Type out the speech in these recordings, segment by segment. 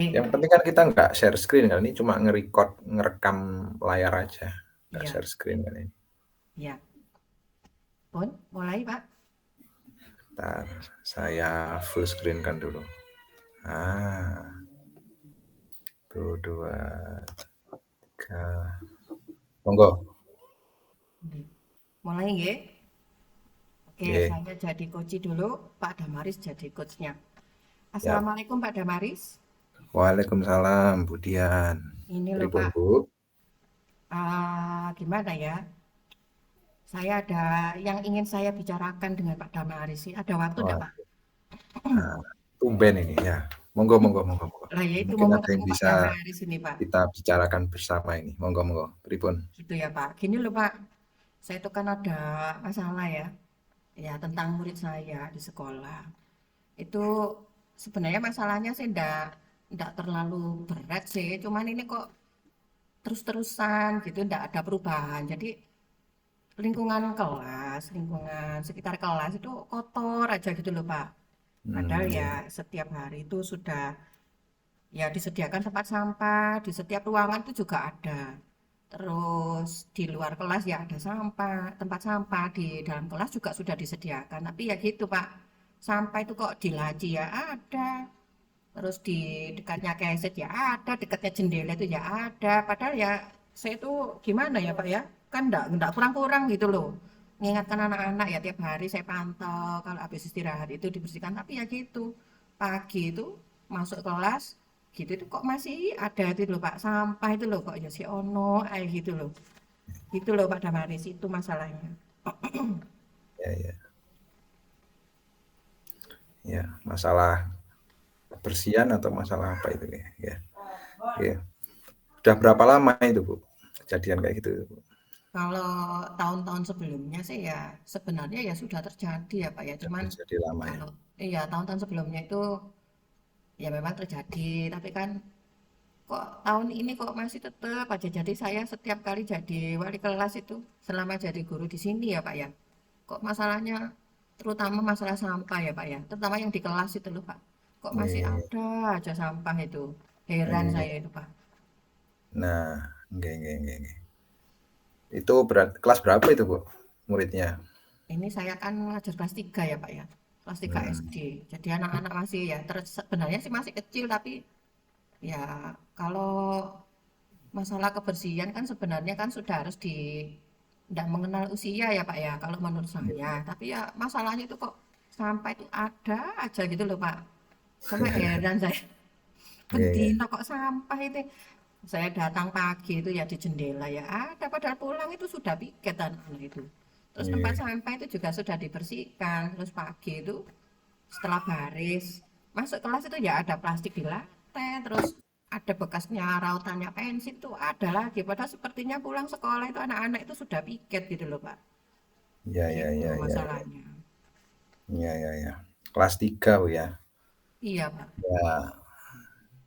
Yang penting kan kita nggak share screen kan, ini cuma ngerekam layar aja, nggak Iya, share screen kan ini. iya. Pun, mulai Pak. Bentar, saya full screen kan dulu. Ah, tuh, 2, 3. Monggo. Nggih. Mulai nggih. Oke, Nggih, saya jadi coach dulu, Pak Damaris jadi coachnya. siap. Assalamualaikum Pak Damaris. Waalaikumsalam, Bu Dian. Ini loh Pripun, Pak, Bu? gimana ya? Saya ada yang ingin saya bicarakan dengan Pak Damaris. Ada waktu enggak Wah, Pak? nah, tumben ini ya. Monggo, monggo, monggo, monggo. Lah ya itu Mungkin mumpung ada yang ketemu Pak bisa Damaris ini Pak. kita bicarakan bersama ini. Monggo, monggo. Pripun? Gitu ya Pak. Gini loh Pak, saya itu kan ada masalah ya. Ya tentang murid saya di sekolah. Itu sebenarnya masalahnya sih enggak terlalu berat sih. Cuman ini kok terus-terusan gitu, enggak ada perubahan. Jadi lingkungan kelas, lingkungan sekitar kelas itu kotor aja gitu loh Pak. Padahal Iya, ya iya. setiap hari itu sudah ya disediakan tempat sampah, di setiap ruangan itu juga ada. Terus di luar kelas ya ada sampah, tempat sampah di dalam kelas juga sudah disediakan. Tapi ya gitu Pak, sampah itu kok di laci ya ada, terus di dekatnya keset ya ada, dekatnya jendela itu ya ada. Padahal ya saya itu gimana ya Pak ya, kan enggak kurang-kurang gitu loh. Mengingatkan anak-anak ya tiap hari saya pantau kalau habis istirahat itu dibersihkan. Tapi ya gitu, pagi itu masuk kelas gitu itu kok masih ada itu loh Pak, sampah itu loh kok ya si ono kayak gitu loh. Gitu loh Pak Damaris, itu masalahnya. Ya, ya. Ya, masalah kebersihan atau masalah apa itu ya? Ya. Oke. Udah berapa lama itu, Bu? Kejadian kayak gitu, Bu? Kalau tahun-tahun sebelumnya sih ya sebenarnya ya sudah terjadi ya Pak ya. Udah Cuman terjadi lama ya? kalau iya tahun-tahun sebelumnya itu ya memang terjadi. Tapi kan kok tahun ini kok masih tetap aja. Jadi saya setiap kali jadi wali kelas itu selama jadi guru di sini ya Pak ya. Kok masalahnya terutama masalah sampah ya Pak ya. Terutama yang di kelas itu loh Pak. Kok masih Nih, ada aja sampah itu. Heran saya itu Pak. nah, nggih, nggih, nggih, nggih. Itu kelas berapa itu, Bu, muridnya? Ini saya kan ngajar kelas 3 ya Pak ya. Kelas 3 Hmm, SD. Jadi anak-anak masih ya sebenarnya sih masih kecil tapi ya kalau masalah kebersihan kan sebenarnya kan sudah harus tidak mengenal usia ya Pak ya kalau menurut saya. Tapi ya masalahnya itu kok sampai itu ada aja gitu loh Pak. Sampai heran saya. iya, iya. Bendino kok sampah itu. Saya datang pagi itu ya di jendela ya ada, padahal pulang itu sudah piket anak-anak itu. Terus tempat Iya, sampah itu juga sudah dibersihkan. Terus pagi itu setelah baris masuk kelas itu ya ada plastik di lantai, terus ada bekasnya rautannya pensil itu ada lagi. Padahal sepertinya pulang sekolah itu anak-anak itu sudah piket gitu loh Pak. iya, iya, Gitu iya, iya, iya, masalahnya. iya, iya, iya. Kelas 3, Bu, ya? Iya Pak. Ya,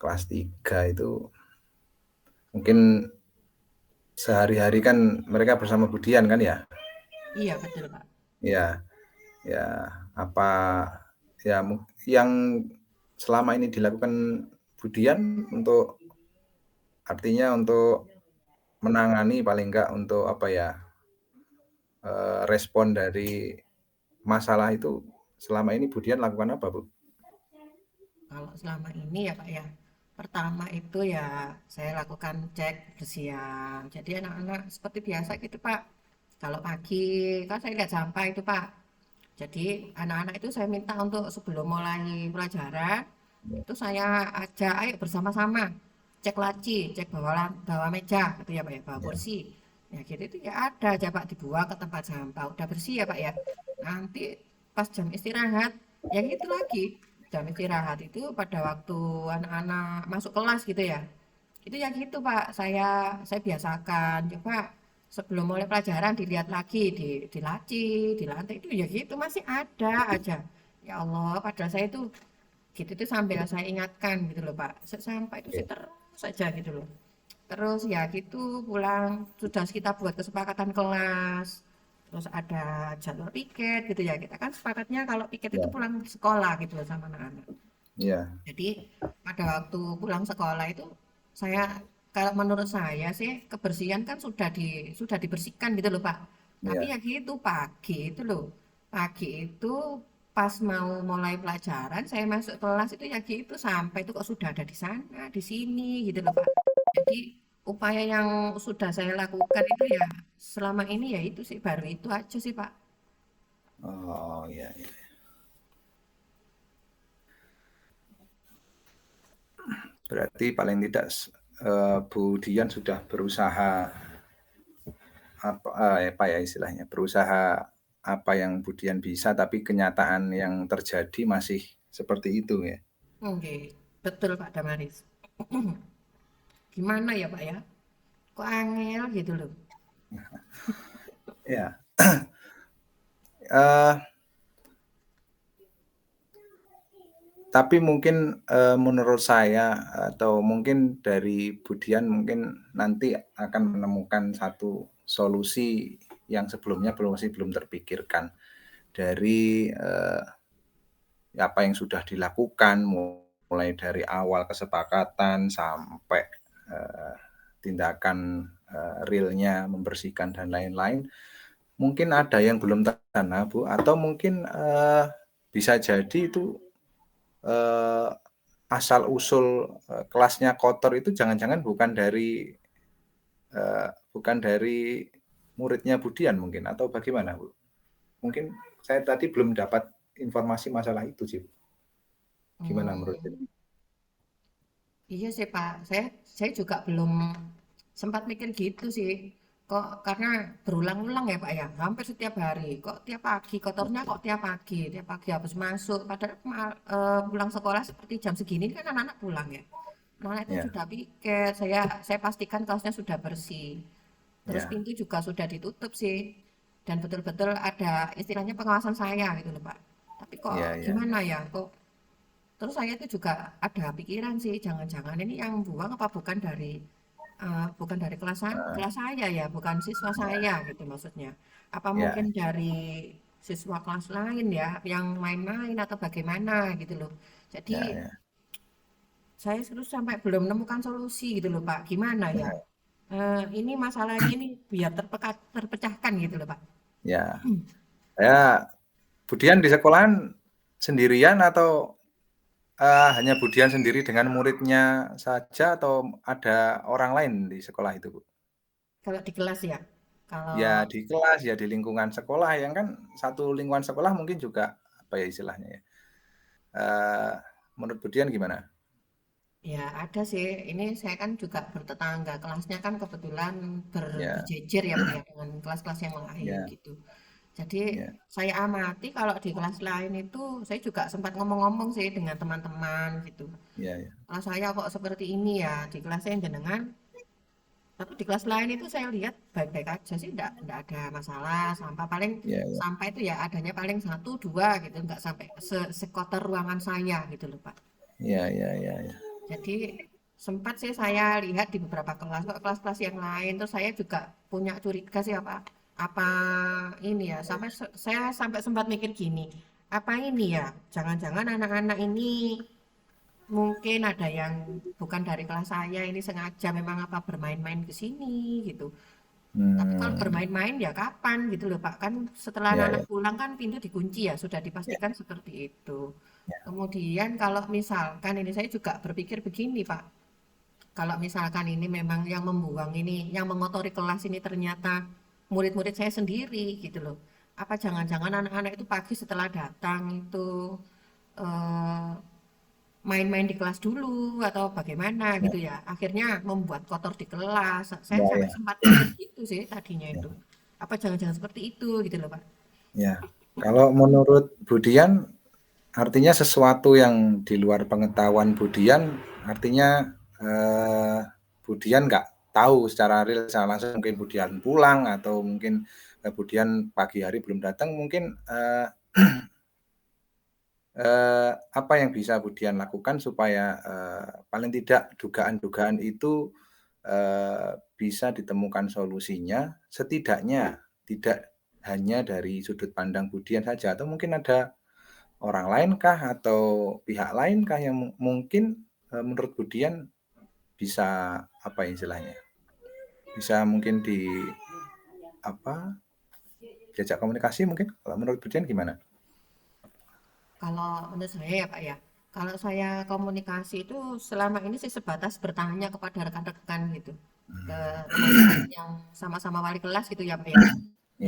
kelas 3 itu mungkin sehari-hari kan mereka bersama Budian kan ya? Iya betul Pak. Ya, ya, apa ya yang selama ini dilakukan Budian untuk artinya untuk menangani paling enggak untuk apa ya, respon dari masalah itu selama ini Budian lakukan apa, Bu? Kalau selama ini ya Pak ya, pertama itu ya saya lakukan cek bersihan. Jadi anak-anak seperti biasa gitu Pak. Kalau pagi kan saya lihat sampah itu Pak. Jadi anak-anak itu saya minta untuk sebelum mulai pelajaran itu saya ajak ayo bersama-sama cek laci, cek bawah meja gitu ya Pak ya, bawah Ya, kursi. Ya gitu itu ya ada aja Pak dibuang ke tempat sampah. Udah bersih ya Pak ya. Nanti pas jam istirahat ya gitu lagi. Jam istirahat itu pada waktu anak-anak masuk kelas gitu ya. Itu ya gitu Pak, saya biasakan. Coba sebelum mulai pelajaran dilihat lagi di laci, di lantai itu ya gitu masih ada aja. Ya Allah, padahal saya itu gitu tuh sambil saya ingatkan gitu loh Pak. Sampai itu sih oke. terus saja gitu loh. Terus ya gitu pulang sudah kita buat kesepakatan kelas. Terus ada jadwal piket gitu ya. Kita kan sepakatnya kalau piket itu Ya, pulang sekolah gitu loh sama anak-anak. Iya, Jadi pada waktu pulang sekolah itu saya, kalau menurut saya sih kebersihan kan sudah dibersihkan gitu loh Pak. Tapi iya. ya gitu pagi itu loh. Pagi itu pas mau mulai pelajaran saya masuk kelas itu ya gitu sampai itu kok sudah ada di sana, di sini gitu loh Pak. Jadi upaya yang sudah saya lakukan itu ya selama ini ya itu sih baru itu aja sih Pak. Oh, iya, iya. Berarti paling tidak Bu Dian sudah berusaha apa ya istilahnya, berusaha apa yang Bu Dian bisa, tapi kenyataan yang terjadi masih seperti itu ya? Oke, betul Pak Damaris. Gimana ya Pak ya? Kok angel gitu loh. Ya, eee, tapi mungkin, menurut saya atau mungkin dari Bu Dian mungkin nanti akan menemukan satu solusi yang sebelumnya masih belum terpikirkan dari, apa yang sudah dilakukan mulai dari awal kesepakatan sampai, eee, tindakan, realnya membersihkan dan lain-lain. Mungkin ada yang belum terlaksana, Bu, atau mungkin, bisa jadi itu, eee, asal-usul, kelasnya kotor itu jangan-jangan bukan dari muridnya Bu Dian mungkin atau bagaimana, Bu? Mungkin saya tadi belum dapat informasi masalah itu sih, Bu. Gimana menurut Hmm, Ibu? iya sih Pak, saya juga belum sempat mikir gitu sih. Kok karena berulang-ulang ya Pak ya, hampir setiap hari. Kok tiap pagi kotornya kok tiap pagi habis masuk. Padahal pulang sekolah seperti jam segini kan anak-anak pulang ya. Anak itu Ya, sudah piket, saya pastikan kelasnya sudah bersih. Terus ya, pintu juga sudah ditutup sih. Dan betul-betul ada istilahnya pengawasan saya gitu loh Pak. Tapi kok ya, ya, gimana ya, kok terus saya itu juga ada pikiran sih, jangan-jangan ini yang buang apa bukan dari heeh, kelas saya ya, bukan siswa ya, saya gitu maksudnya. Apa ya, mungkin dari siswa kelas lain ya, yang main-main atau bagaimana gitu loh. Jadi ya, ya, saya terus sampai belum menemukan solusi gitu loh Pak. Gimana ya? ya, Ini masalahnya ini biar terpecahkan gitu loh Pak. ya. Ya, Budian di sekolahan sendirian atau, hanya Budian sendiri dengan muridnya saja atau ada orang lain di sekolah itu, Bu? Kalau di kelas ya, Ya kalau di kelas, ya di lingkungan sekolah yang kan satu lingkungan sekolah mungkin juga, apa ya istilahnya ya, eee, menurut Budian gimana? ya ada sih, ini saya kan juga bertetangga, kelasnya kan kebetulan Ya, berjejer ya Pak ya dengan kelas-kelas yang lain ya, gitu. Jadi ya, saya amati kalau di kelas lain itu saya juga sempat ngomong-ngomong sih dengan teman-teman gitu. ya, ya, Kelas saya kok seperti ini ya di kelas saya jenengan, tapi di kelas lain itu saya lihat baik-baik aja sih, enggak ada masalah. Sampah paling ya, ya, sampah itu ya adanya paling satu dua gitu, enggak sampai sekotor ruangan saya gitu loh Pak. ya, ya, ya, ya, Jadi sempat sih saya lihat di beberapa kelas, kok kelas-kelas yang lain, terus saya juga punya curiga sih apa ini ya, saya sampai sempat mikir gini, apa ini ya, jangan-jangan anak-anak ini mungkin ada yang bukan dari kelas saya, ini sengaja memang apa bermain-main ke sini gitu. Tapi kalau hmm, bermain-main ya kapan gitu loh Pak, kan setelah ya, anak-anak ya, pulang kan pintu dikunci ya, sudah ya, dipastikan seperti itu. Kemudian kalau misalkan ini saya juga berpikir begini Pak, kalau misalkan ini memang yang membuang ini, yang mengotori kelas ini ternyata murid-murid saya sendiri gitu loh. Apa jangan-jangan anak-anak itu pagi setelah datang itu eh, main-main di kelas dulu atau bagaimana ya, gitu ya. Akhirnya membuat kotor di kelas. Saya ya, sampai ya, sempat mikir gitu sih tadinya ya. itu. Apa jangan-jangan seperti itu gitu loh Pak. Ya, kalau menurut Budian, artinya sesuatu yang di luar pengetahuan Budian, artinya, Budian nggak tahu secara real, secara langsung, mungkin Budian pulang atau mungkin, Budian pagi hari belum datang, mungkin, apa yang bisa Budian lakukan supaya, paling tidak dugaan-dugaan itu, bisa ditemukan solusinya, setidaknya tidak hanya dari sudut pandang Budian saja atau mungkin ada orang lain kah atau pihak lain kah yang mungkin menurut Budian bisa apa istilahnya? Bisa mungkin di apa diajak komunikasi mungkin? Kalau menurut Budian gimana? Kalau menurut saya ya Pak ya, kalau saya komunikasi itu selama ini sih sebatas bertanya kepada rekan-rekan gitu, ke teman-teman yang sama-sama wali kelas gitu ya Pak ya.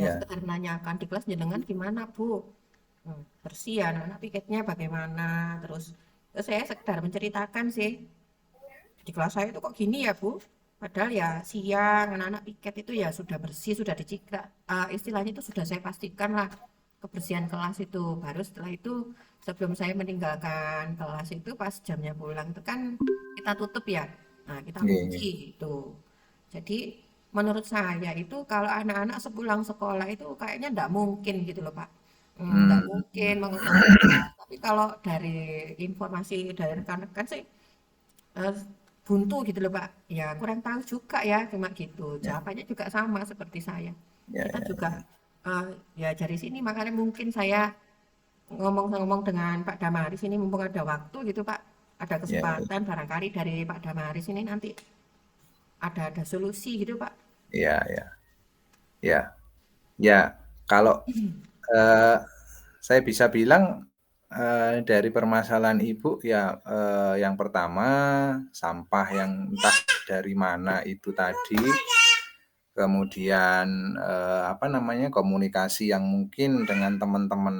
Ya Iya. sekedar menanyakan di kelas jenengan gimana Bu? Bersih ya anak-anak piketnya bagaimana? Terus saya sekedar menceritakan sih di kelas saya itu kok gini ya Bu? Padahal ya siang anak-anak piket itu ya sudah bersih, sudah dicikrak. Istilahnya itu sudah saya pastikan lah kebersihan kelas itu. Baru setelah itu sebelum saya meninggalkan kelas itu pas jamnya pulang itu kan kita tutup ya. Nah, kita Iya, iya. kunci itu. Jadi menurut saya itu kalau anak-anak sepulang sekolah itu kayaknya enggak mungkin gitu loh Pak. Enggak Hmm, mungkin mengosongkan kelas. Tapi kalau dari informasi dari rekan-rekan sih eh, buntu gitu loh Pak. Ya kurang tahu juga ya, cuma gitu. ya, Jawabannya juga sama seperti saya. ya, Kita ya, juga ya, eh, ya dari sini makanya mungkin saya ngomong-ngomong dengan Pak Damaris ini mumpung ada waktu gitu Pak. Ada ya, ya, kesempatan barangkali dari Pak Damaris ini nanti ada solusi gitu Pak. ya, ya, ya, ya. Kalau eh, saya bisa bilang dari permasalahan Ibu ya yang pertama sampah yang entah dari mana itu tadi, kemudian apa namanya komunikasi yang mungkin dengan teman-teman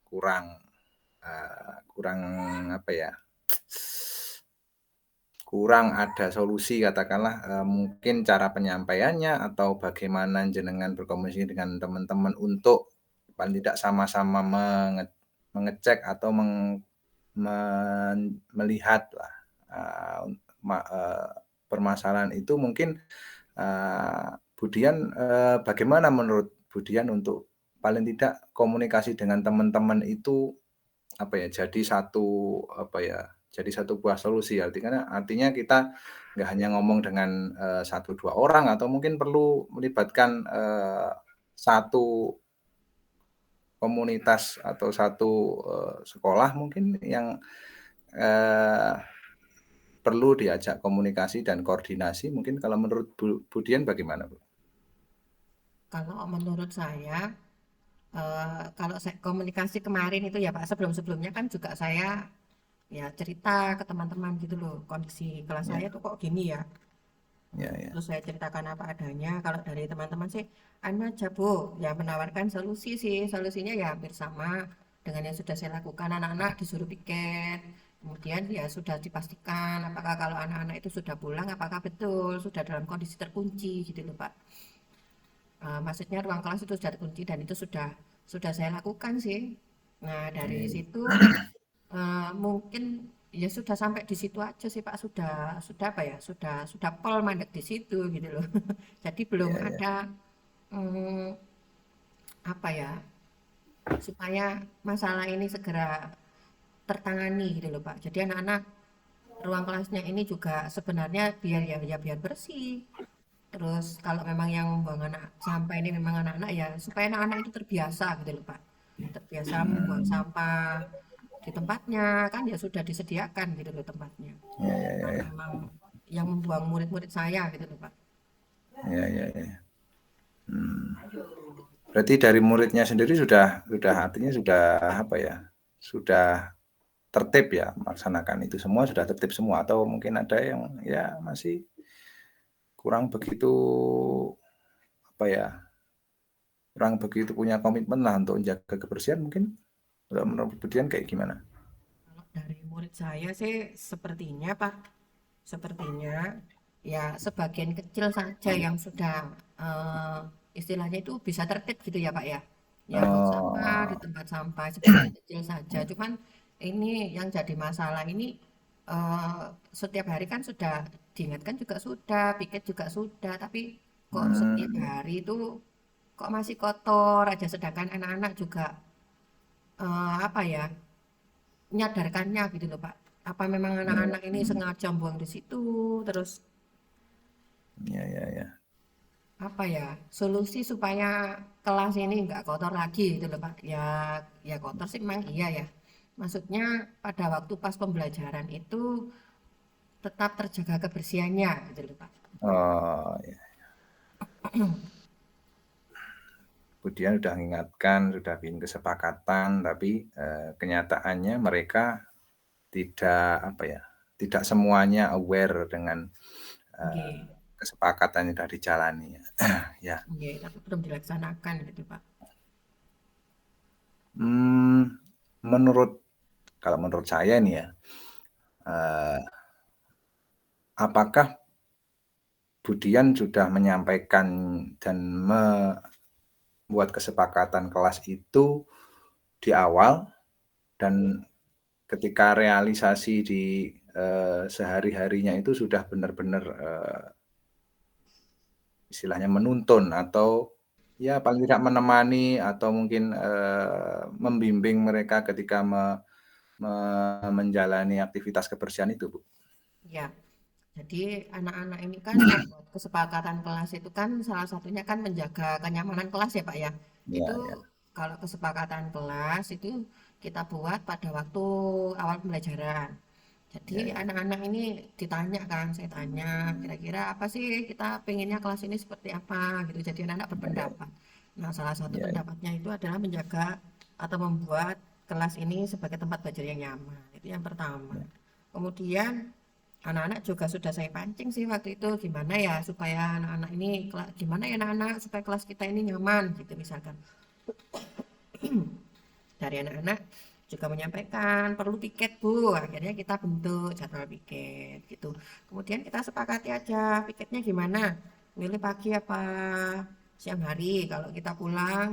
kurang kurang apa ya kurang ada solusi katakanlah mungkin cara penyampaiannya atau bagaimana jenengan berkomunikasi dengan teman-teman untuk paling tidak sama-sama mengecek atau melihatlah permasalahan itu mungkin Budian bagaimana menurut Budian untuk paling tidak komunikasi dengan teman-teman itu apa ya jadi satu apa ya jadi satu buah solusi artinya kita nggak hanya ngomong dengan satu dua orang atau mungkin perlu melibatkan satu komunitas atau satu sekolah mungkin yang eh, perlu diajak komunikasi dan koordinasi mungkin kalau menurut Budian bagaimana Bu? Kalau menurut saya kalau saya komunikasi kemarin itu ya Pak sebelum-sebelumnya kan juga saya ya cerita ke teman-teman gitu loh kondisi kelas Ya, saya tuh kok gini ya. ya, ya, Terus saya ceritakan apa adanya. Kalau dari teman-teman sih, anu aja Bu, ya menawarkan solusi sih. Solusinya ya hampir sama dengan yang sudah saya lakukan. Anak-anak disuruh piket. Kemudian ya sudah dipastikan apakah kalau anak-anak itu sudah pulang, apakah betul sudah dalam kondisi terkunci gitu loh Pak. Maksudnya ruang kelas itu sudah terkunci dan itu sudah saya lakukan sih. Nah dari ya, situ mungkin ya sudah sampai di situ aja sih Pak sudah apa ya sudah pol mandek di situ gitu loh. Jadi belum ya, ya, ada mm, apa ya supaya masalah ini segera tertangani gitu loh Pak. Jadi anak-anak ruang kelasnya ini juga sebenarnya biar ya biar bersih. Terus kalau memang yang membuang anak sampah ini memang anak-anak ya supaya anak-anak itu terbiasa gitu loh Pak. Terbiasa membuang hmm, sampah di tempatnya kan ya sudah disediakan gitu loh tempatnya. ya, ya, ya, Kalau ya, memang yang membuang murid-murid saya gitu loh Pak. ya, ya, ya. Berarti dari muridnya sendiri sudah artinya sudah apa ya? Sudah tertib ya melaksanakan itu semua sudah tertib semua atau mungkin ada yang ya masih kurang begitu apa ya? Kurang begitu punya komitmen lah untuk menjaga kebersihan mungkin. Kalau menurut Budian kayak gimana? Kalau dari murid saya sih sepertinya Pak, sepertinya ya sebagian kecil saja yang sudah eh, istilahnya itu bisa tertib gitu ya Pak ya. Ya buang sampah di Oh, tempat sampah sebagian kecil saja. Cuman ini yang jadi masalah ini eh, setiap hari kan sudah diingatkan juga sudah, piket juga sudah, tapi kok setiap hmm, hari itu kok masih kotor aja sedangkan anak-anak juga apa ya menyadarkannya gitu loh Pak. Apa memang ya, anak-anak ini sengaja buang di situ, terus ya, ya, ya, apa ya solusi supaya kelas ini nggak kotor lagi gitu loh Pak. Ya ya kotor sih memang iya ya. Maksudnya pada waktu pas pembelajaran itu tetap terjaga kebersihannya gitu loh Pak. Oh, ya. Kemudian sudah mengingatkan, sudah bikin kesepakatan, tapi kenyataannya mereka tidak apa ya, tidak semuanya aware dengan Nggih, kesepakatan yang sudah dijalani. Ya, nggih, tapi belum dilaksanakan gitu Pak. hmm, menurut kalau menurut saya nih ya, eh, apakah Budian sudah menyampaikan dan membuat kesepakatan kelas itu di awal dan ketika realisasi di sehari-harinya itu sudah benar-benar istilahnya menuntun atau ya paling tidak menemani atau mungkin membimbing mereka ketika menjalani aktivitas kebersihan itu, Bu. Ya, jadi anak-anak ini kan membuat kesepakatan kelas itu kan salah satunya kan menjaga kenyamanan kelas ya Pak ya. Ya, Itu ya, kalau kesepakatan kelas itu kita buat pada waktu awal pembelajaran. Jadi ya, ya, anak-anak ini ditanya kan, saya tanya kira-kira apa sih kita pengennya kelas ini seperti apa gitu. Jadi anak-anak ya, ya, berpendapat. Nah, salah satu ya, ya, pendapatnya itu adalah menjaga atau membuat kelas ini sebagai tempat belajar yang nyaman. Itu yang pertama. ya, Kemudian anak-anak juga sudah saya pancing sih waktu itu gimana ya supaya anak-anak ini gimana ya anak-anak supaya kelas kita ini nyaman gitu misalkan. Dari anak-anak juga menyampaikan perlu piket Bu, akhirnya kita bentuk jadwal piket gitu. Kemudian kita sepakati aja piketnya gimana, milih pagi apa siang hari. Kalau kita pulang,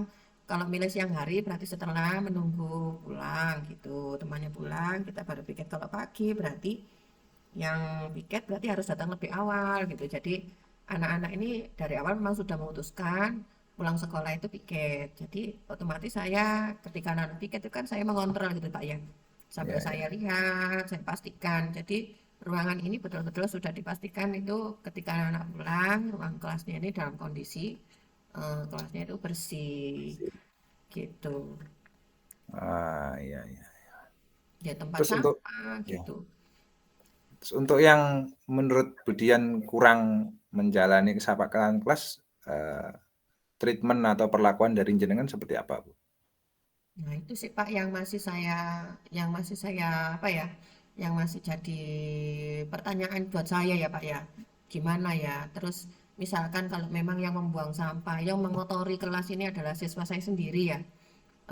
kalau milih siang hari berarti setelah menunggu pulang gitu, temannya pulang kita baru piket. Kalau pagi berarti yang piket berarti harus datang lebih awal gitu. Jadi anak-anak ini dari awal memang sudah memutuskan pulang sekolah itu piket. Jadi otomatis saya ketika anak piket itu kan saya mengontrol gitu Pak ya. Sambil ya, saya ya. lihat, saya pastikan. Jadi ruangan ini betul-betul sudah dipastikan itu ketika anak pulang, ruang kelasnya ini dalam kondisi kelasnya itu bersih gitu. Ah, iya, iya. Ya tempat Terus untuk sampah ya, gitu. terus untuk yang menurut Budian kurang menjalani kesepakatan kelas, eh, treatment atau perlakuan dari jenengan seperti apa, Bu? Nah, itu sih Pak yang masih saya apa ya, yang masih jadi pertanyaan buat saya ya Pak ya. Gimana ya? Terus misalkan kalau memang yang membuang sampah, yang mengotori kelas ini adalah siswa saya sendiri ya.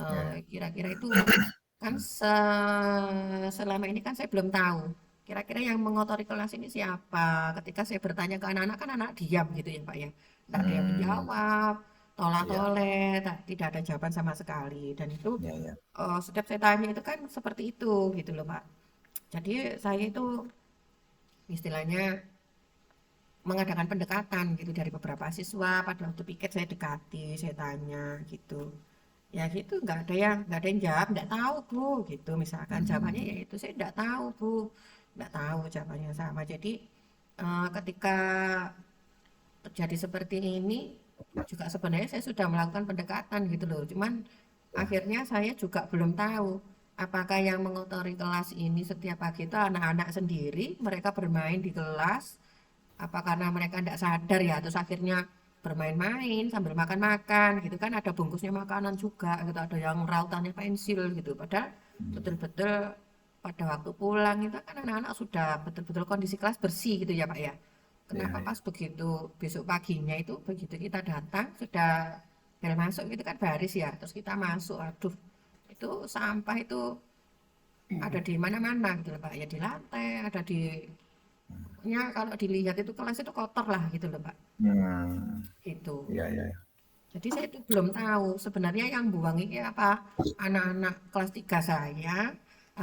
Ya, ya. Kira-kira itu kan selama ini kan saya belum tahu. Kira-kira yang mengotori kelas ini siapa? Ketika saya bertanya ke anak-anak kan anak diam gitu ya Pak ya. Tidak ada yang Hmm, menjawab, ya, tolak-toleh, tidak ada jawaban sama sekali. Dan itu ya, ya. setiap saya tanya itu kan seperti itu gitu loh Pak. Jadi saya itu istilahnya mengadakan pendekatan gitu dari beberapa siswa pada waktu piket saya dekati, saya tanya gitu. Ya gitu nggak ada yang jawab, nggak tahu Bu gitu. Misalkan jawabannya Hmm, ya itu saya nggak tahu Bu, nggak tahu jawabannya sama. Jadi ketika terjadi seperti ini juga sebenarnya saya sudah melakukan pendekatan gitu loh. Cuman ya. akhirnya saya juga belum tahu apakah yang mengotori kelas ini setiap pagi itu anak-anak sendiri, mereka bermain di kelas, apa karena mereka tidak sadar ya, terus akhirnya bermain-main sambil makan-makan gitu kan ada bungkusnya makanan juga gitu, ada yang rautannya pensil gitu. Padahal Hmm, betul-betul pada waktu pulang itu kan anak-anak sudah betul-betul kondisi kelas bersih gitu ya Pak ya. ya, Kenapa pas ya. begitu besok paginya itu begitu kita datang sudah bel masuk gitu kan baris ya, terus kita masuk, aduh itu sampah itu ada di mana-mana gitu loh Pak ya, di lantai, ada di pokoknya kalau dilihat itu kelas itu kotor lah gitu loh Pak. Hmm, Itu. ya, ya, ya. Jadi saya itu belum tahu sebenarnya yang buang ini apa anak-anak kelas 3 saya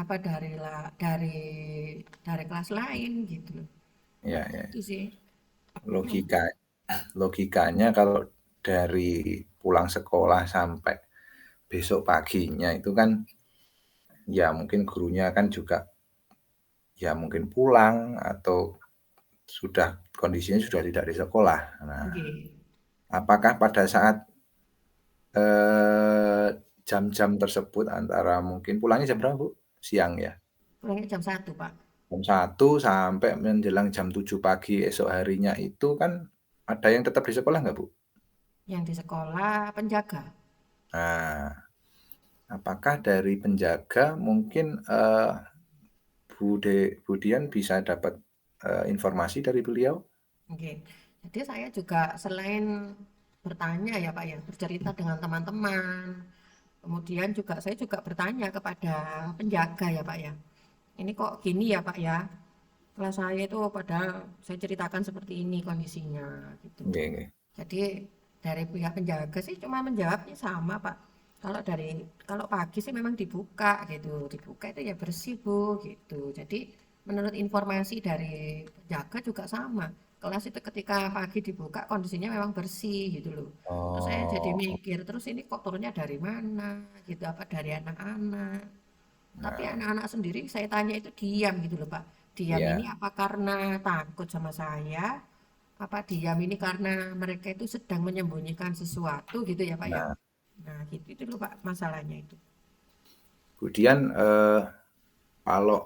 apa dari kelas lain gitu loh. Ya, ya. Itu sih. Logika logikanya kalau dari pulang sekolah sampai besok paginya itu kan ya mungkin gurunya kan juga ya mungkin pulang atau sudah kondisinya sudah tidak di sekolah. Nah, Nggih. apakah pada saat jam-jam tersebut antara mungkin pulangnya jam berapa, Bu? siang ya? Pulangnya jam 1, Pak. Jam 1 sampai menjelang jam 7 pagi esok harinya itu kan ada yang tetap di sekolah nggak, Bu? Yang di sekolah penjaga. Nah, apakah dari penjaga mungkin, Bu Dian bisa dapat, informasi dari beliau? Oke. Jadi saya juga selain bertanya ya Pak ya, bercerita dengan teman-teman. Kemudian juga saya juga bertanya kepada penjaga ya Pak ya. Ini kok gini ya Pak ya? Kelas saya itu padahal saya ceritakan seperti ini kondisinya gitu. Nggih nggih. Jadi dari pihak penjaga sih cuma menjawabnya sama Pak. Kalau pagi sih memang dibuka gitu, dibuka itu ya bersih Bu gitu. Jadi menurut informasi dari penjaga juga sama. Kelas itu ketika pagi dibuka kondisinya memang bersih gitu loh. Terus saya jadi Oh, mikir, terus ini kotornya dari mana gitu, apa dari anak-anak. Tapi nah, anak-anak sendiri saya tanya itu diam gitu loh Pak. Diam ini iya. apa karena takut sama saya apa diam ini karena mereka itu sedang menyembunyikan sesuatu gitu ya Pak ya? Nah, Nah gitu itu loh Pak masalahnya itu. kemudian, kalau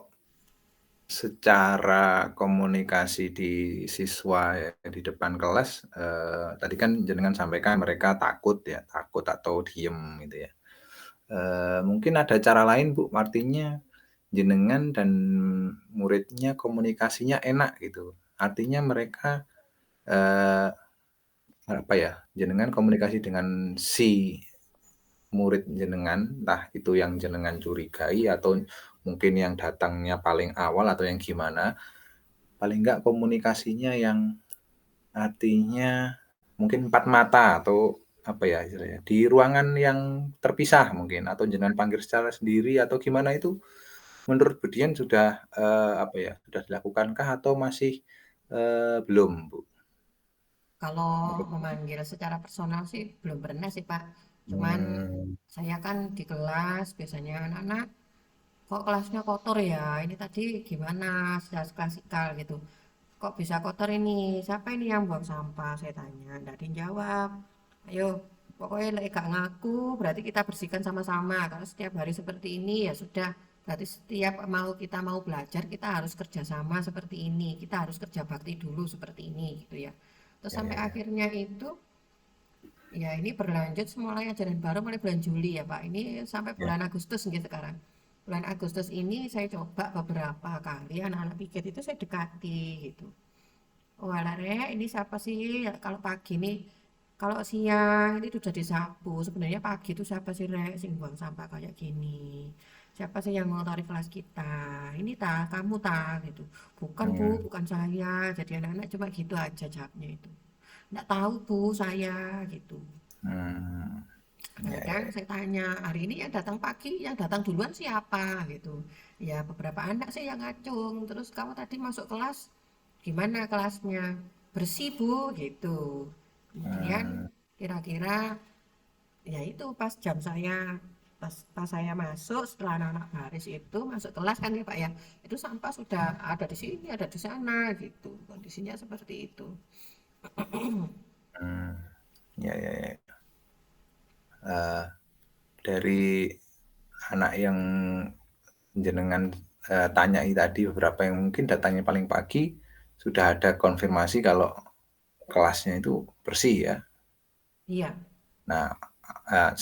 secara komunikasi di siswa ya, di depan kelas, tadi kan jenengan sampaikan mereka takut ya, takut atau diem gitu ya. Mungkin ada cara lain Bu, artinya jenengan dan muridnya komunikasinya enak gitu. Artinya mereka, eee, apa ya, jenengan komunikasi dengan si murid jenengan, entah itu yang jenengan curigai atau mungkin yang datangnya paling awal atau yang gimana, paling enggak komunikasinya yang artinya mungkin empat mata atau apa ya istilahnya, di ruangan yang terpisah mungkin atau jenengan panggil secara sendiri atau gimana itu menurut Budian sudah, apa ya, sudah dilakukankah atau masih, belum, Bu? Kalau Menurut memanggil secara personal sih belum pernah sih Pak. Cuman mmm, saya kan di kelas biasanya anak-anak kok kelasnya kotor ya ini tadi gimana secara klasikal gitu. Kok bisa kotor ini? Siapa ini yang buang sampah? Saya tanya. Nggak ada yang jawab. Ayo, pokoknya lek gak ngaku, berarti kita bersihkan sama-sama. Kalau setiap hari seperti ini ya sudah. Berarti setiap kita mau belajar, kita harus kerjasama seperti ini. Kita harus kerja bakti dulu seperti ini, gitu ya. Terus ya sampai ya ya, akhirnya itu, ya ini berlanjut mulai ajaran baru mulai bulan Juli ya Pak. Ini sampai ya, bulan Agustus nih sekarang. Bulan Agustus ini saya coba beberapa kali anak-anak piket itu saya dekati gitu. Oh alah Rek, ini siapa sih? Ya, kalau pagi nih, kalau siang ini sudah disapu. Sebenarnya pagi itu siapa sih Rek, sing buang sampah kayak gini? Siapa sih yang mengotori kelas kita? Ini kamu gitu. Bukan Bu, mmm, bukan saya. Jadi anak-anak cuma gitu aja jawabnya itu. Nggak tahu Bu, saya gitu. mmm, ya ya Kadang ya, saya tanya, hari ini yang datang pagi, yang datang duluan siapa gitu. Ya beberapa anak sih yang ngacung. Terus kamu tadi masuk kelas, gimana kelasnya? Bersih Bu, gitu. Kemudian mmm, kira-kira ya itu pas jam saya, pas saya masuk setelah anak-anak baris itu masuk kelas kan ya Pak ya, itu sampah sudah ada di sini, ada di sana gitu. Kondisinya seperti itu. mmm, ya ya ya, eee, dari anak yang jenengan, tanyai tadi beberapa yang mungkin datangnya paling pagi, sudah ada konfirmasi kalau kelasnya itu bersih ya? Iya. Nah,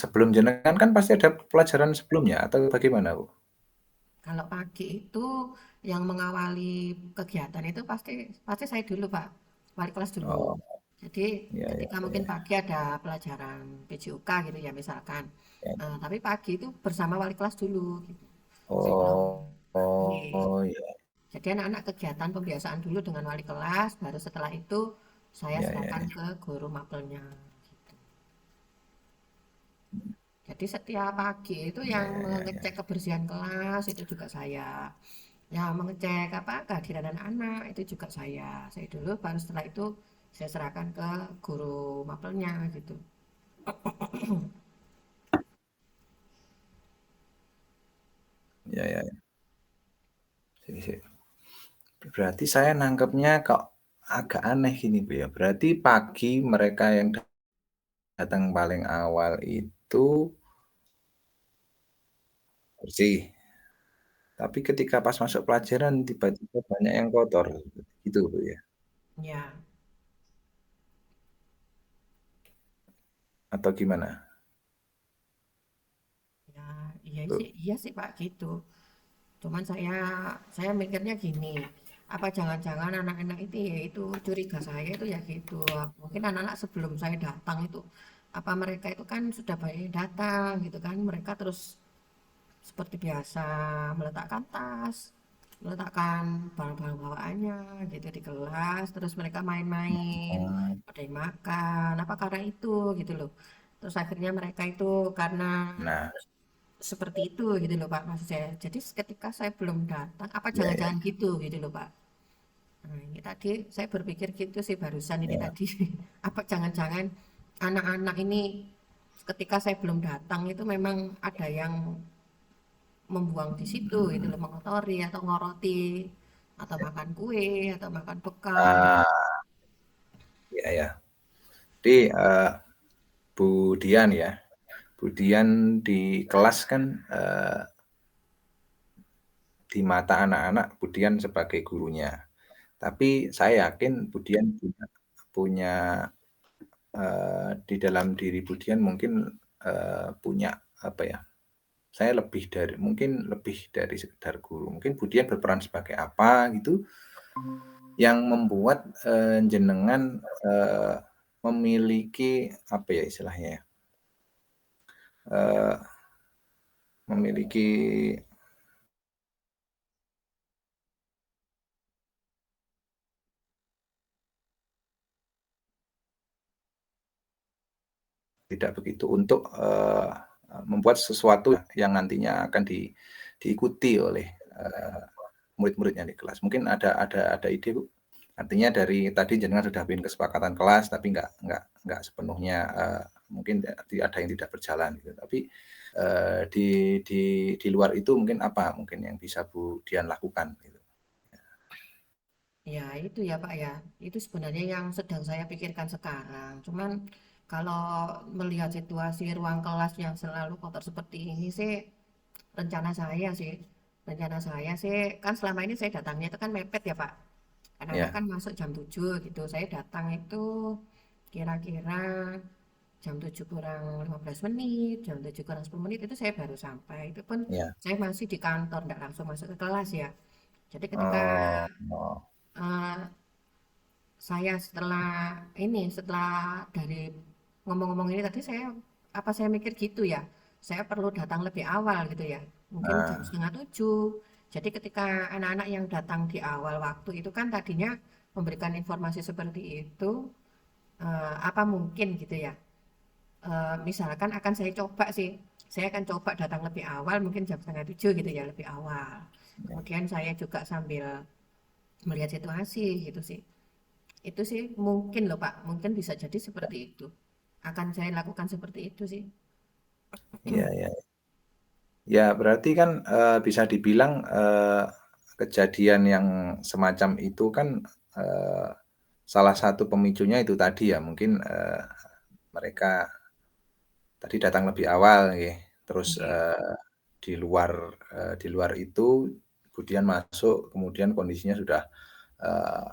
sebelum jenengan kan pasti ada pelajaran sebelumnya atau bagaimana, Bu? Kalau pagi itu yang mengawali kegiatan itu pasti pasti saya dulu Pak, wali kelas dulu. Oh, Jadi ya ya ketika mungkin ya pagi ada pelajaran PJOK gitu ya misalkan, ya. tapi pagi itu bersama wali kelas dulu gitu. Saya bilang, Oh "Nih." oh, ya Jadi anak-anak kegiatan pembiasaan dulu dengan wali kelas, baru setelah itu saya ya ya serahkan ya. ke guru mapelnya. Gitu. Jadi setiap pagi itu Ya yang ya ya ya. mengecek kebersihan kelas itu juga saya. Ya, mengecek apa kehadiran anak-anak itu juga saya. Saya dulu baru setelah itu saya serahkan ke guru mapelnya gitu. Ya ya, sip sip. Berarti saya nangkepnya kok agak aneh gini, Bu, ya. Berarti pagi mereka yang datang paling awal itu bersih, Tapi ketika pas masuk pelajaran tiba-tiba banyak yang kotor, gitu Bu ya? Ya, Atau gimana? ya, Bu? iya sih Pak gitu. Cuman saya mikirnya gini, apa jangan-jangan anak-anak itu ya itu curiga saya itu ya gitu. Mungkin anak-anak sebelum saya datang itu apa mereka itu kan sudah banyak yang datang gitu kan. Mereka terus seperti biasa meletakkan tas, meletakkan barang-barang bawaannya gitu di kelas, terus mereka main-main, Hmm, ada yang makan, apa karena itu gitu loh. Terus akhirnya mereka itu karena nah, seperti itu gitu loh Pak maksud saya. Jadi ketika saya belum datang, apa ya ya jangan-jangan gitu gitu loh Pak. Nah, ini tadi saya berpikir gitu sih barusan ini ya. tadi. Apa jangan-jangan anak-anak ini ketika saya belum datang itu memang ada yang membuang di situ gitu Mhm. loh, mengotori atau ngoroti atau makan kue atau makan bekas. Ah, ya ya. Jadi, Bu Dian ya, Bu Dian di kelas kan, di mata anak-anak Bu Dian sebagai gurunya. Tapi saya yakin Bu Dian punya, di dalam diri Bu Dian mungkin, punya apa ya, saya lebih dari sekedar guru. Mungkin Bu Dian berperan sebagai apa gitu, yang membuat, jenengan, memiliki apa ya istilahnya ya, eee, memiliki tidak begitu untuk, membuat sesuatu yang nantinya akan diikuti oleh, murid-muridnya di kelas. Mungkin ada ide, Bu? Artinya dari tadi jenengan sudah bikin kesepakatan kelas, tapi nggak sepenuhnya, mungkin ada yang tidak berjalan gitu. Tapi, di di di luar itu mungkin apa mungkin yang bisa Bu Dian lakukan gitu? Ya itu ya Pak ya, itu sebenarnya yang sedang saya pikirkan sekarang. Cuman kalau melihat situasi ruang kelas yang selalu kotor seperti ini sih, rencana saya sih, kan selama ini saya datangnya itu kan mepet ya Pak. Anak-anak Ya kan masuk jam 7 gitu, saya datang itu kira-kira jam 7 kurang 15 menit, jam 7 kurang 10 menit itu saya baru sampai. Itu pun ya. saya masih di kantor, nggak langsung masuk ke kelas ya. Jadi ketika Oh oh, eh, saya setelah dari ngomong-ngomong ini tadi saya mikir gitu ya. Saya perlu datang lebih awal gitu ya. Mungkin jam nah, setengah 7. Jadi ketika anak-anak yang datang di awal waktu itu kan tadinya memberikan informasi seperti itu, apa mungkin gitu ya. Misalkan akan saya coba sih, saya akan coba datang lebih awal, mungkin jam setengah 7 gitu ya, lebih awal. ya Kemudian saya juga sambil melihat situasi gitu sih. Itu sih mungkin loh Pak, mungkin bisa jadi seperti itu. Akan saya lakukan seperti itu sih. ya ya. Ya berarti kan, bisa dibilang, kejadian yang semacam itu kan, eee, salah satu pemicunya itu tadi ya mungkin, mereka tadi datang lebih awal nggih, terus, Oke. di luar itu kemudian masuk, kemudian kondisinya sudah, eee,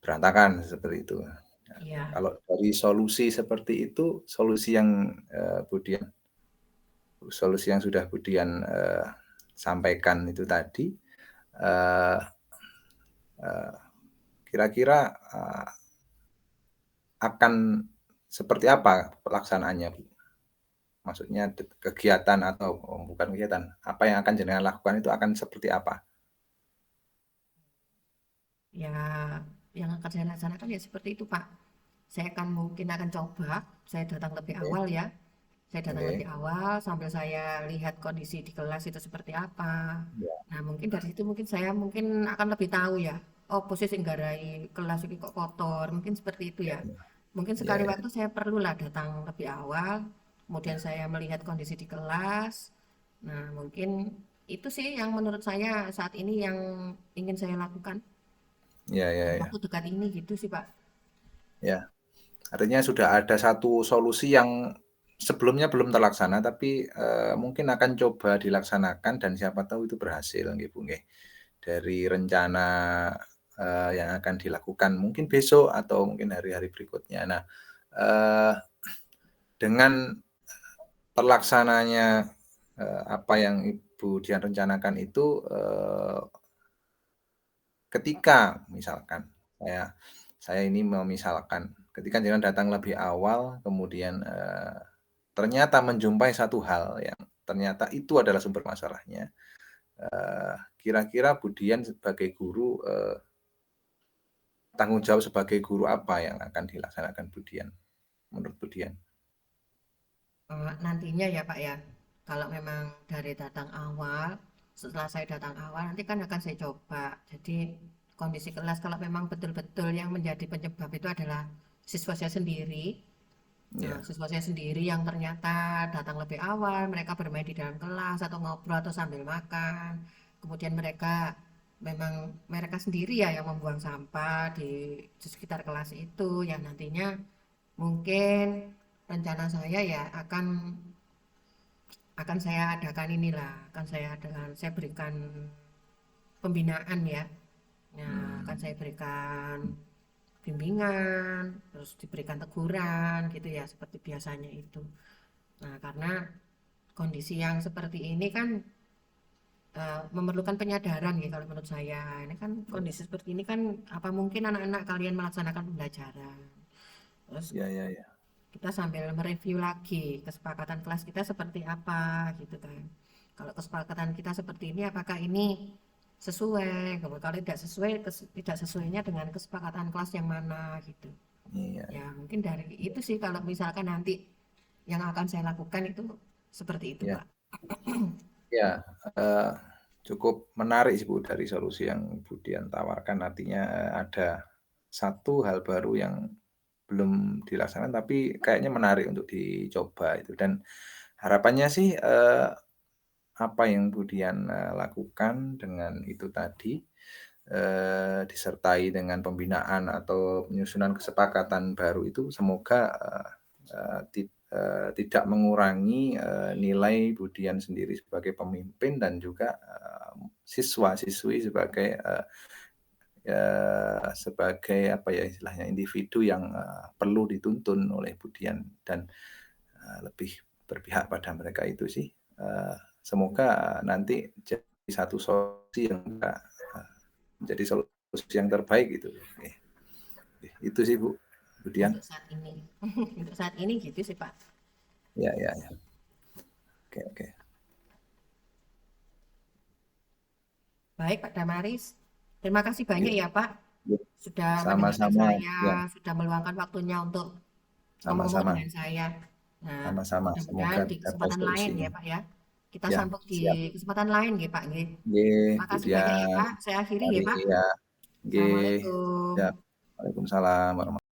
berantakan seperti itu. Nah, Iya, kalau dari solusi seperti itu, solusi yang sudah Budian, sampaikan itu tadi, eee eee, kira-kira, akan seperti apa pelaksanaannya, Bu? Maksudnya kegiatan atau bukan kegiatan, apa yang akan jenengan lakukan itu akan seperti apa? ya yang akan saya laksanakan ya seperti itu Pak. Saya akan mungkin akan coba, saya datang lebih Oke awal ya. Saya datang lebih oke. awal sambil saya lihat kondisi di kelas itu seperti apa. Iya Nah, mungkin dari situ saya mungkin akan lebih tahu ya. Oh, posisi nggarai kelas ini kok kotor. Mungkin seperti itu iya ya. Mungkin iya sekali iya waktu saya perlulah datang lebih awal. Kemudian saya melihat kondisi di kelas. Nah, mungkin itu sih yang menurut saya saat ini yang ingin saya lakukan. iya iya Dalam iya, waktu dekat ini gitu sih, Pak. iya. Artinya sudah ada satu solusi yang sebelumnya belum terlaksana, tapi, mungkin akan coba dilaksanakan dan siapa tahu itu berhasil nggih, Bu, nggih. Dari rencana, yang akan dilakukan mungkin besok atau mungkin hari-hari berikutnya. Nah, eee, dengan terlaksananya, apa yang Ibu Dian rencanakan itu, ketika misalkan saya ini memisalkan, ketika jenengan datang lebih awal kemudian, ternyata menjumpai satu hal yang ternyata itu adalah sumber masalahnya, kira-kira Bu Dian sebagai guru, tanggung jawab sebagai guru apa yang akan dilaksanakan Bu Dian, menurut Bu Dian? Nantinya ya Pak ya, kalau memang dari datang awal, setelah saya datang awal nanti kan akan saya coba. Jadi kondisi kelas kalau memang betul-betul yang menjadi penyebab itu adalah siswa saya sendiri. Nah, Iya, siswa saya sendiri yang ternyata datang lebih awal, mereka bermain di dalam kelas atau ngobrol atau sambil makan. Kemudian mereka memang mereka sendiri ya yang membuang sampah di sekitar kelas itu. Ya nantinya mungkin rencana saya ya akan saya adakan inilah, akan saya adakan, saya berikan pembinaan ya. Nah, akan mmm, saya berikan bimbingan, terus diberikan teguran gitu ya, seperti biasanya itu. Nah, karena kondisi yang seperti ini kan memerlukan penyadaran ya kalau menurut saya. Ini kan kondisi seperti ini kan apa mungkin anak-anak kalian melaksanakan pembelajaran. Terus iya iya iya, kita sambil mereview lagi kesepakatan kelas kita seperti apa gitu kan. Kalau kesepakatan kita seperti ini apakah ini sesuai? Kalau tidak sesuai tidak sesuainya dengan kesepakatan kelas yang mana gitu. iya Ya iya mungkin dari itu sih kalau misalkan nanti yang akan saya lakukan itu seperti itu iya Pak. iya, eee, cukup menarik sih Bu dari solusi yang Bu Dian tawarkan, artinya, ada satu hal baru yang belum dilaksanakan tapi kayaknya menarik untuk dicoba itu dan harapannya sih, apa yang Bu Dian, lakukan dengan itu tadi, disertai dengan pembinaan atau penyusunan kesepakatan baru itu semoga, tidak mengurangi, nilai Bu Dian sendiri sebagai pemimpin dan juga, siswa-siswi sebagai, sebagai apa ya istilahnya, individu yang, perlu dituntun oleh Bu Dian dan, lebih berpihak pada mereka itu sih. Semoga nanti jadi satu solusi yang menjadi solusi yang terbaik gitu. Oke, itu sih Bu, Bu Dian. Untuk saat ini. Untuk saat ini gitu sih Pak. Ya ya ya, oke oke. Baik Pak Damaris. Terima kasih banyak Yuk ya Pak yuk, sudah mendengarkan sama-sama, saya, ya, sudah meluangkan waktunya untuk ngomong-ngomong sama-sama, dengan saya. Nah, sama-sama, semoga mudah-mudahan di tercapai kesempatan lain ya solusinya. Pak ya. Kita Ya, sambung di siap. kesempatan lain ya Pak. Nggih. Nggih, Bu Makasih banyak ya Dian. Pak. Saya akhiri ya Mari Pak. ya, nggih, Assalamualaikum. siap. Waalaikumsalam warahmatullahi